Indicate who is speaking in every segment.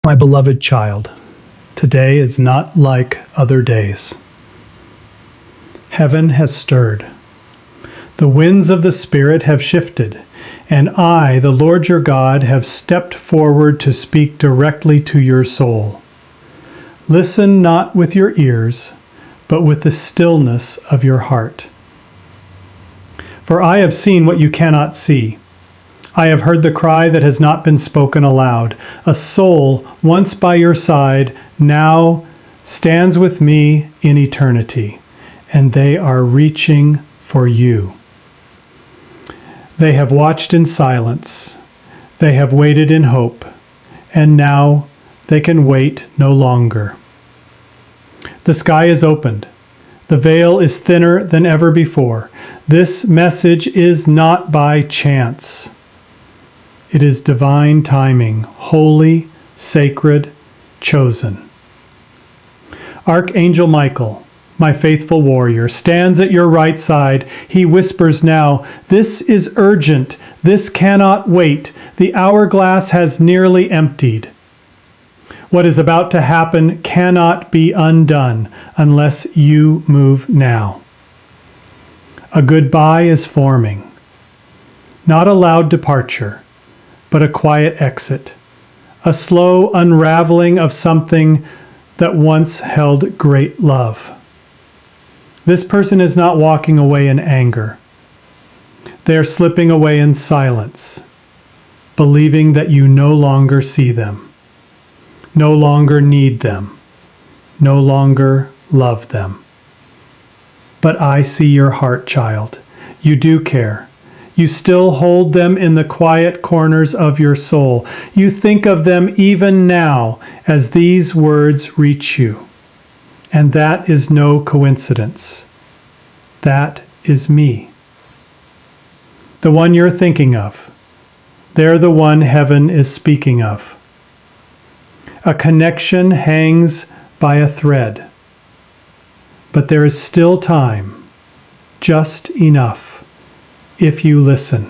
Speaker 1: My beloved child, today is not like other days. Heaven has stirred. The winds of the Spirit have shifted, and I, the Lord your God, have stepped forward to speak directly to your soul. Listen not with your ears, but with the stillness of your heart. For I have seen what you cannot see. I have heard the cry that has not been spoken aloud. A soul once by your side now stands with me in eternity, and they are reaching for you. They have watched in silence. They have waited in hope, and now they can wait no longer. The sky is opened. The veil is thinner than ever before. This message is not by chance. It is divine timing, holy, sacred, chosen. Archangel Michael, my faithful warrior, stands at your right side. He whispers now, "This is urgent. This cannot wait. The hourglass has nearly emptied. What is about to happen cannot be undone unless you move now." A goodbye is forming. Not a loud departure, but a quiet exit, a slow unraveling of something that once held great love. This person is not walking away in anger. They are slipping away in silence, believing that you no longer see them, no longer need them, no longer love them. But I see your heart, child. You do care. You still hold them in the quiet corners of your soul. You think of them even now as these words reach you. And that is no coincidence. That is me. The one you're thinking of. They're the one heaven is speaking of. A connection hangs by a thread. But there is still time, just enough, if you listen.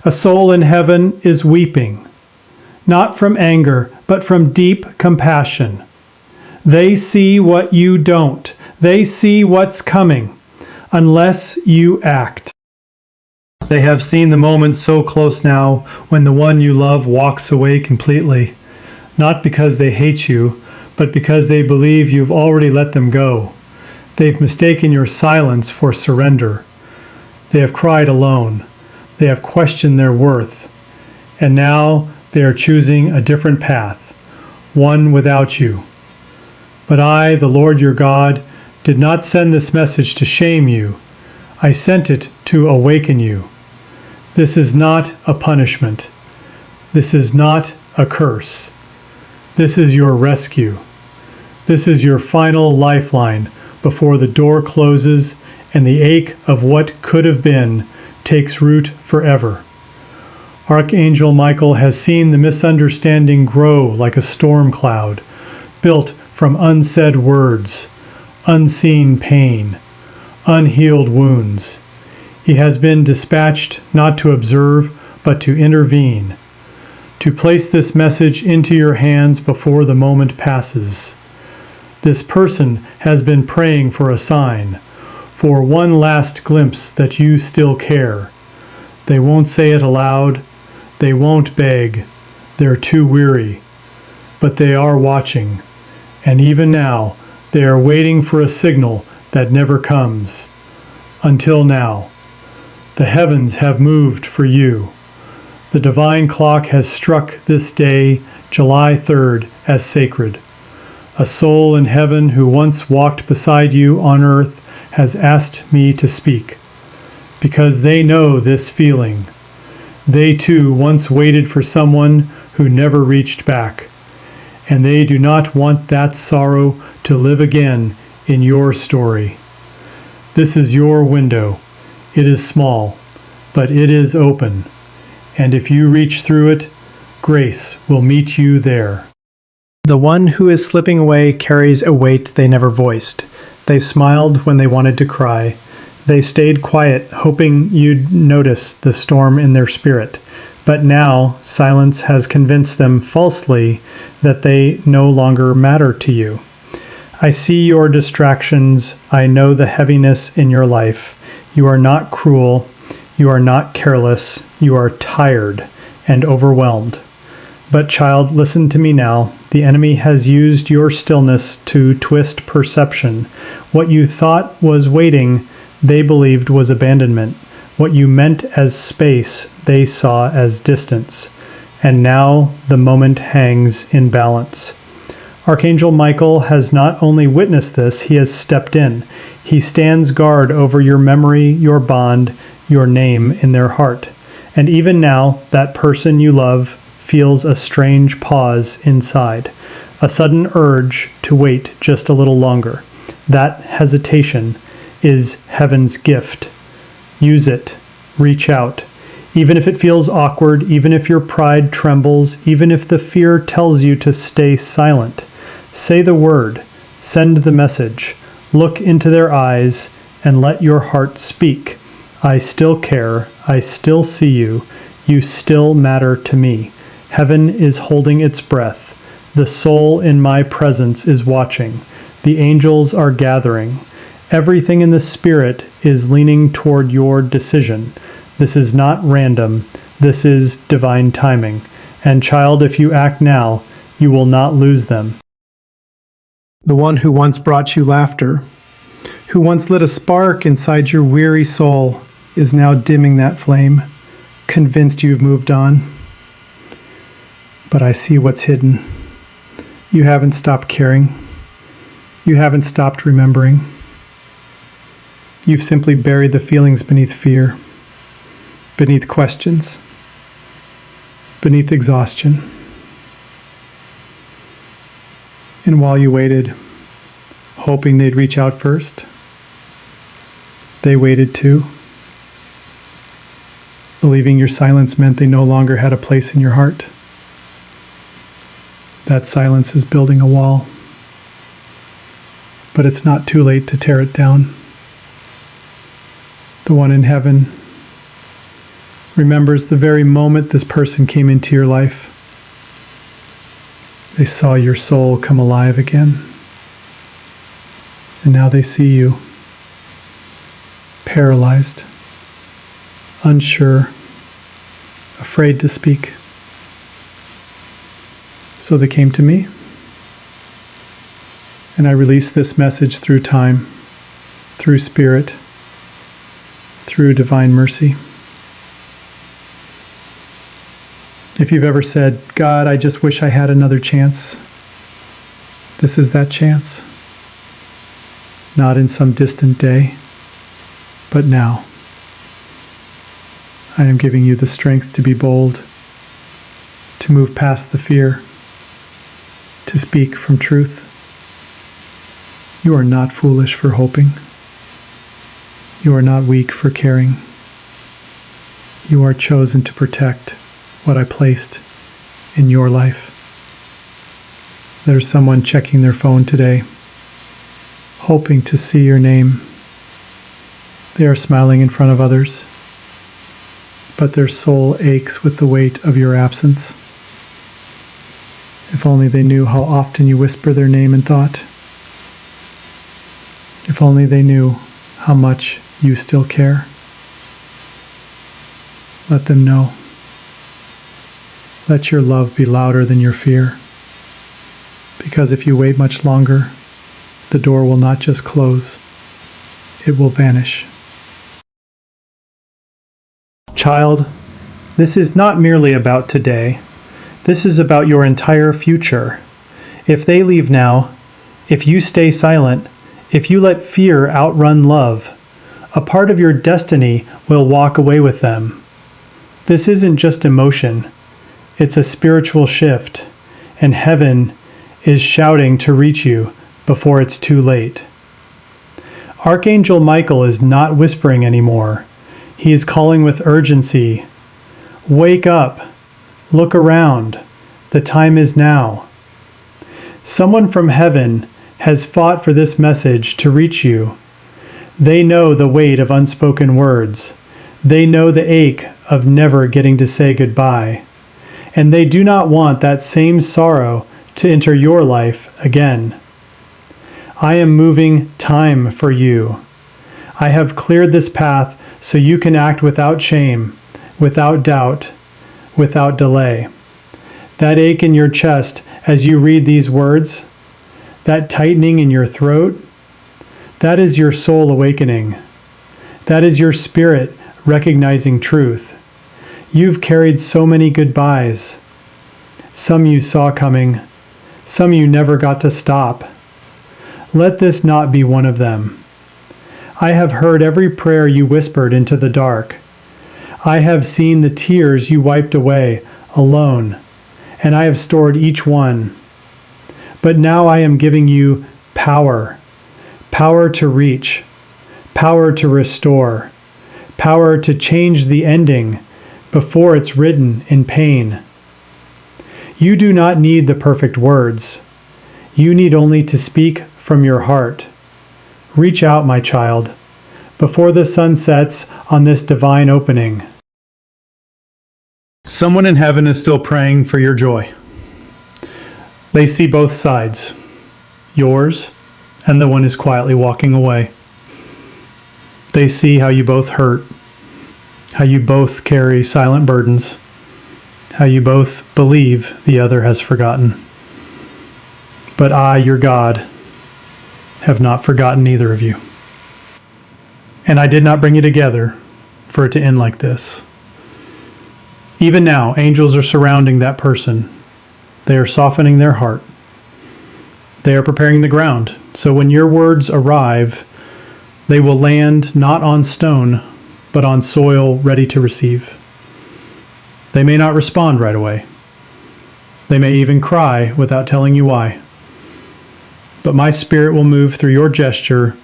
Speaker 1: A soul in heaven is weeping, not from anger, but from deep compassion. They see what you don't. They see what's coming, unless you act. They have seen the moment so close now when the one you love walks away completely, not because they hate you, but because they believe you've already let them go. They've mistaken your silence for surrender. They have cried alone. They have questioned their worth. And now they are choosing a different path, one without you. But I, the Lord your God, did not send this message to shame you. I sent it to awaken you. This is not a punishment. This is not a curse. This is your rescue. This is your final lifeline before the door closes and the ache of what could have been takes root forever. Archangel Michael has seen the misunderstanding grow like a storm cloud, built from unsaid words, unseen pain, unhealed wounds. He has been dispatched not to observe, but to intervene, to place this message into your hands before the moment passes. This person has been praying for a sign, for one last glimpse that you still care. They won't say it aloud. They won't beg. They're too weary. But they are watching. And even now, they are waiting for a signal that never comes. Until now. The heavens have moved for you. The divine clock has struck this day, July 3rd, as sacred. A soul in heaven who once walked beside you on earth has asked me to speak, because they know this feeling. They too once waited for someone who never reached back, and they do not want that sorrow to live again in your story. This is your window. It is small, but it is open, and if you reach through it, grace will meet you there. The one who is slipping away carries a weight they never voiced. They smiled when they wanted to cry. They stayed quiet, hoping you'd notice the storm in their spirit. But now silence has convinced them falsely that they no longer matter to you. I see your distractions. I know the heaviness in your life. You are not cruel. You are not careless. You are tired and overwhelmed. But child, listen to me now. The enemy has used your stillness to twist perception. What you thought was waiting, they believed was abandonment. What you meant as space, they saw as distance. And now the moment hangs in balance. Archangel Michael has not only witnessed this, he has stepped in. He stands guard over your memory, your bond, your name in their heart. And even now, that person you love feels a strange pause inside, a sudden urge to wait just a little longer. That hesitation is heaven's gift. Use it. Reach out. Even if it feels awkward, even if your pride trembles, even if the fear tells you to stay silent, say the word, send the message, look into their eyes, and let your heart speak. I still care. I still see you. You still matter to me. Heaven is holding its breath. The soul in my presence is watching. The angels are gathering. Everything in the spirit is leaning toward your decision. This is not random. This is divine timing. And child, if you act now, you will not lose them. The one who once brought you laughter, who once lit a spark inside your weary soul, is now dimming that flame, convinced you've moved on. But I see what's hidden. You haven't stopped caring. You haven't stopped remembering. You've simply buried the feelings beneath fear, beneath questions, beneath exhaustion. And while you waited, hoping they'd reach out first, they waited too, believing your silence meant they no longer had a place in your heart. That silence is building a wall, but it's not too late to tear it down. The one in heaven remembers the very moment this person came into your life. They saw your soul come alive again. And now they see you, paralyzed, unsure, afraid to speak. So they came to me, and I released this message through time, through spirit, through divine mercy. If you've ever said, God, I just wish I had another chance, this is that chance. Not in some distant day, but now. I am giving you the strength to be bold, to move past the fear, to speak from truth. You are not foolish for hoping. You are not weak for caring. You are chosen to protect what I placed in your life. There's someone checking their phone today, hoping to see your name. They are smiling in front of others, but their soul aches with the weight of your absence. If only they knew how often you whisper their name in thought. If only they knew how much you still care. Let them know. Let your love be louder than your fear. Because if you wait much longer, the door will not just close, it will vanish. Child, this is not merely about today. This is about your entire future. If they leave now, if you stay silent, if you let fear outrun love, a part of your destiny will walk away with them. This isn't just emotion. It's a spiritual shift, and heaven is shouting to reach you before it's too late. Archangel Michael is not whispering anymore. He is calling with urgency. Wake up. Look around. The time is now. Someone from heaven has fought for this message to reach you. They know the weight of unspoken words. They know the ache of never getting to say goodbye, and they do not want that same sorrow to enter your life again. I am moving time for you. I have cleared this path so you can act without shame, without doubt, without delay. That ache in your chest as you read these words, that tightening in your throat, that is your soul awakening. That is your spirit recognizing truth. You've carried so many goodbyes. Some you saw coming, some you never got to stop. Let this not be one of them. I have heard every prayer you whispered into the dark. I have seen the tears you wiped away alone, and I have stored each one. But now I am giving you power, power to reach, power to restore, power to change the ending before it's written in pain. You do not need the perfect words. You need only to speak from your heart. Reach out, my child, before the sun sets on this divine opening. Someone in heaven is still praying for your joy. They see both sides, yours and the one who's quietly walking away. They see how you both hurt, how you both carry silent burdens, how you both believe the other has forgotten. But I, your God, have not forgotten either of you. And I did not bring you together for it to end like this. Even now, angels are surrounding that person. They are softening their heart. They are preparing the ground. So when your words arrive, they will land not on stone, but on soil ready to receive. They may not respond right away. They may even cry without telling you why. But my spirit will move through your gesture,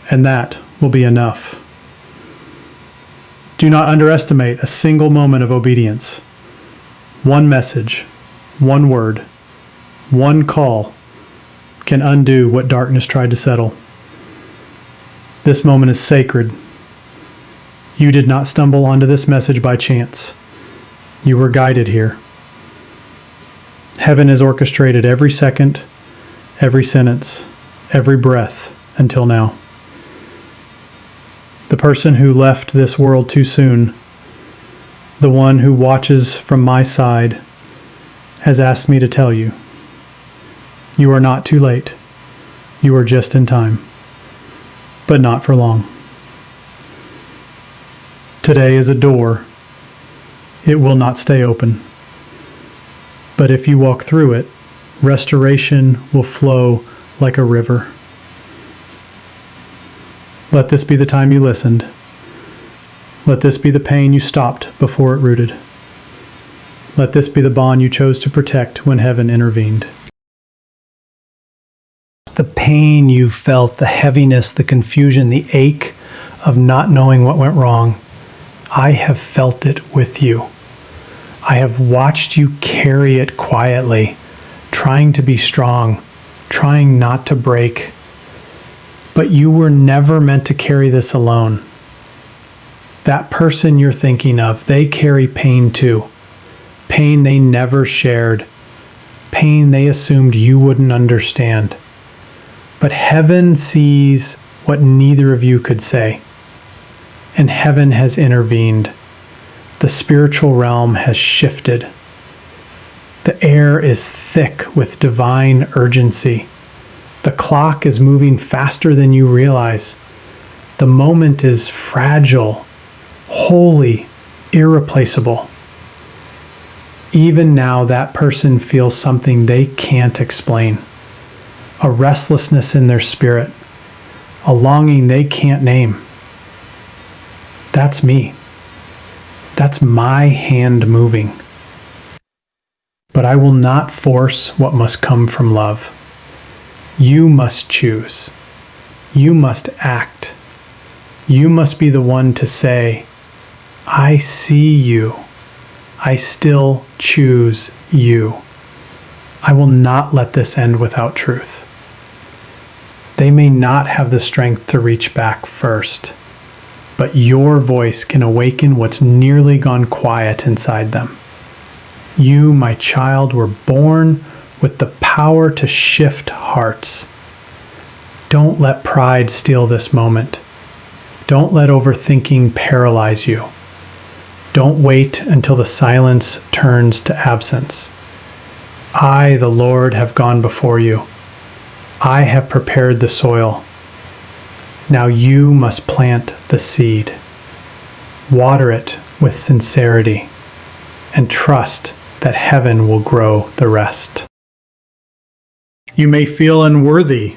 Speaker 1: and that will be enough. Do not underestimate a single moment of obedience. One message, one word, one call can undo what darkness tried to settle. This moment is sacred. You did not stumble onto this message by chance. You were guided here. Heaven has orchestrated every second, every sentence, every breath until now. The person who left this world too soon, the one who watches from my side, has asked me to tell you, you are not too late. You are just in time, but not for long. Today is a door. It will not stay open. But if you walk through it, restoration will flow like a river. Let this be the time you listened. Let this be the pain you stopped before it rooted. Let this be the bond you chose to protect when heaven intervened. The pain you felt, the heaviness, the confusion, the ache of not knowing what went wrong, I have felt it with you. I have watched you carry it quietly, trying to be strong, trying not to break. But you were never meant to carry this alone. That person you're thinking of, they carry pain too. Pain they never shared. Pain they assumed you wouldn't understand. But heaven sees what neither of you could say. And heaven has intervened. The spiritual realm has shifted. The air is thick with divine urgency. The clock is moving faster than you realize. The moment is fragile, holy, irreplaceable. Even now, that person feels something they can't explain. A restlessness in their spirit, a longing they can't name. That's me. That's my hand moving. But I will not force what must come from love. You must choose. You must act. You must be the one to say, I see you. I still choose you. I will not let this end without truth. They may not have the strength to reach back first, but your voice can awaken what's nearly gone quiet inside them. You, my child, were born with the power to shift hearts. Don't let pride steal this moment. Don't let overthinking paralyze you. Don't wait until the silence turns to absence. I, the Lord, have gone before you. I have prepared the soil. Now you must plant the seed. Water it with sincerity and trust that heaven will grow the rest. You may feel unworthy.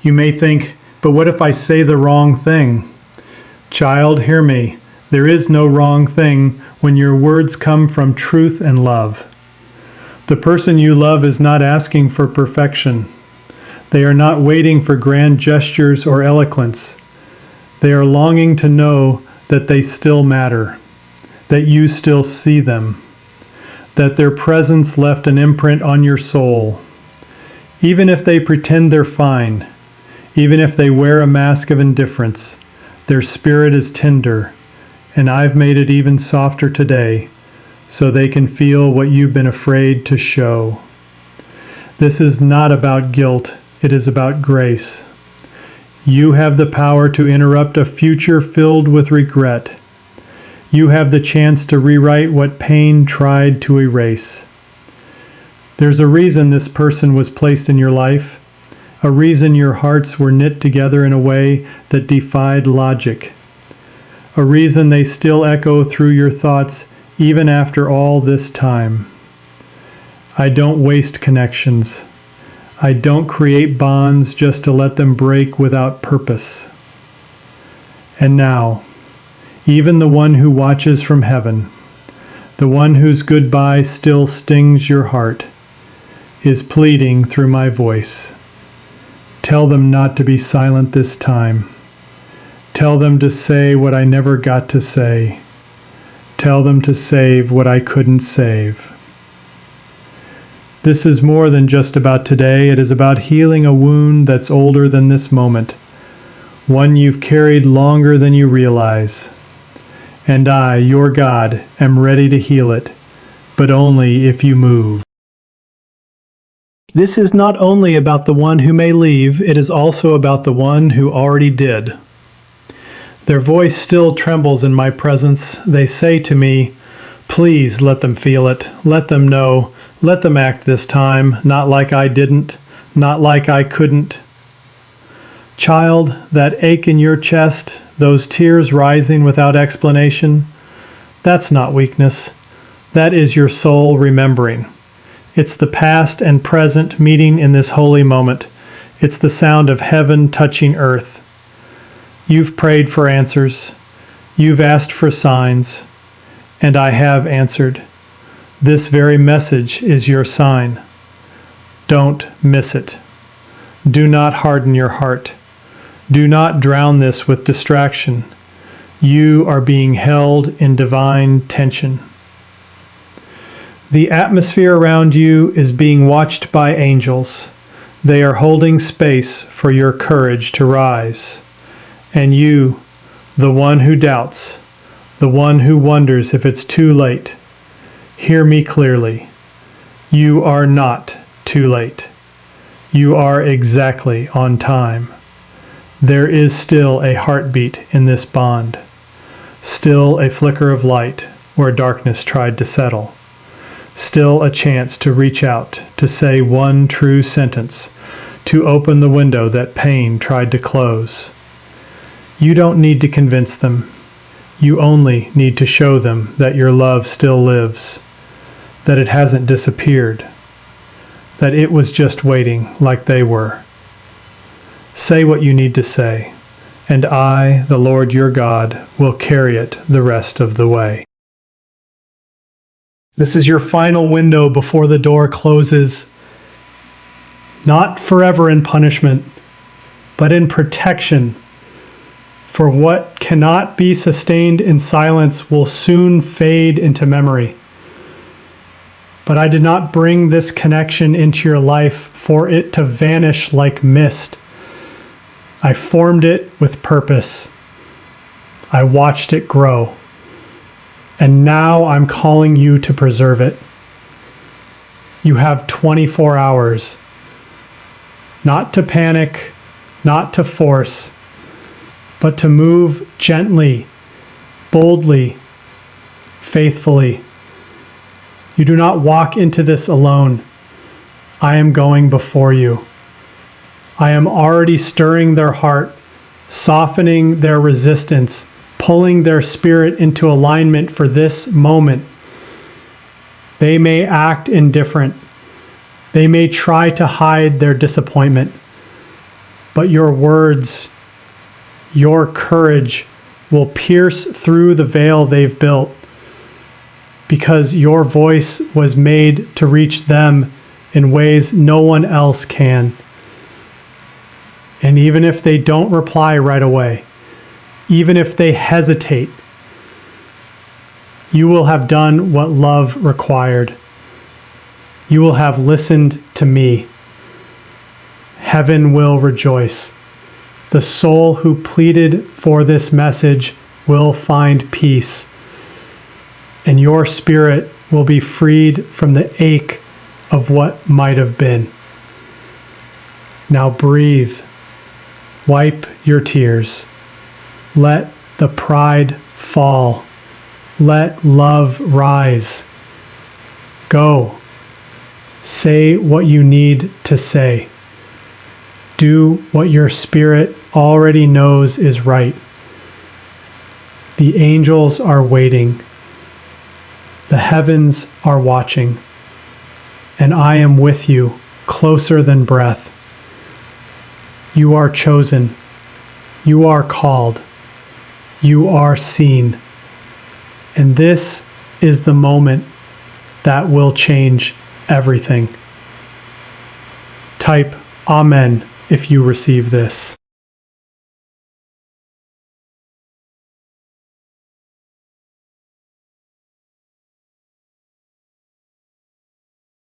Speaker 1: You may think, but what if I say the wrong thing? Child, hear me. There is no wrong thing when your words come from truth and love. The person you love is not asking for perfection. They are not waiting for grand gestures or eloquence. They are longing to know that they still matter, that you still see them, that their presence left an imprint on your soul. Even if they pretend they're fine, even if they wear a mask of indifference, their spirit is tender, and I've made it even softer today, so they can feel what you've been afraid to show. This is not about guilt, it is about grace. You have the power to interrupt a future filled with regret. You have the chance to rewrite what pain tried to erase. There's a reason this person was placed in your life, a reason your hearts were knit together in a way that defied logic, a reason they still echo through your thoughts even after all this time. I don't waste connections. I don't create bonds just to let them break without purpose. And now, even the one who watches from heaven, the one whose goodbye still stings your heart, is pleading through my voice. Tell them not to be silent this time. Tell them to say what I never got to say. Tell them to save what I couldn't save. This is more than just about today. It is about healing a wound that's older than this moment, one you've carried longer than you realize. And I, your God, am ready to heal it, but only if you move. This is not only about the one who may leave, it is also about the one who already did. Their voice still trembles in my presence. They say to me, please let them feel it, let them know, let them act this time, not like I didn't, not like I couldn't. Child, that ache in your chest, those tears rising without explanation, that's not weakness. That is your soul remembering. It's the past and present meeting in this holy moment. It's the sound of heaven touching earth. You've prayed for answers. You've asked for signs. And I have answered. This very message is your sign. Don't miss it. Do not harden your heart. Do not drown this with distraction. You are being held in divine tension. The atmosphere around you is being watched by angels. They are holding space for your courage to rise. And you, the one who doubts, the one who wonders if it's too late, hear me clearly. You are not too late. You are exactly on time. There is still a heartbeat in this bond, still a flicker of light where darkness tried to settle, still a chance to reach out, to say one true sentence, to open the window that pain tried to close. You don't need to convince them. You only need to show them that your love still lives, that it hasn't disappeared, that it was just waiting like they were. Say what you need to say, and I, the Lord your God, will carry it the rest of the way. This is your final window before the door closes, not forever in punishment, but in protection. For what cannot be sustained in silence will soon fade into memory. But I did not bring this connection into your life for it to vanish like mist. I formed it with purpose. I watched it grow. And now I'm calling you to preserve it. You have 24 hours. Not to panic, not to force, but to move gently, boldly, faithfully. You do not walk into this alone. I am going before you. I am already stirring their heart, softening their resistance, pulling their spirit into alignment for this moment. They may act indifferent. They may try to hide their disappointment. But your words, your courage will pierce through the veil they've built, because your voice was made to reach them in ways no one else can. And even if they don't reply right away, even if they hesitate, you will have done what love required. You will have listened to me. Heaven will rejoice. The soul who pleaded for this message will find peace, and your spirit will be freed from the ache of what might have been. Now breathe. Wipe your tears. Let the pride fall. Let love rise. Go. Say what you need to say. Do what your spirit already knows is right. The angels are waiting. The heavens are watching. And I am with you, closer than breath. You are chosen. You are called. You are seen. And this is the moment that will change everything. Type Amen if you receive this.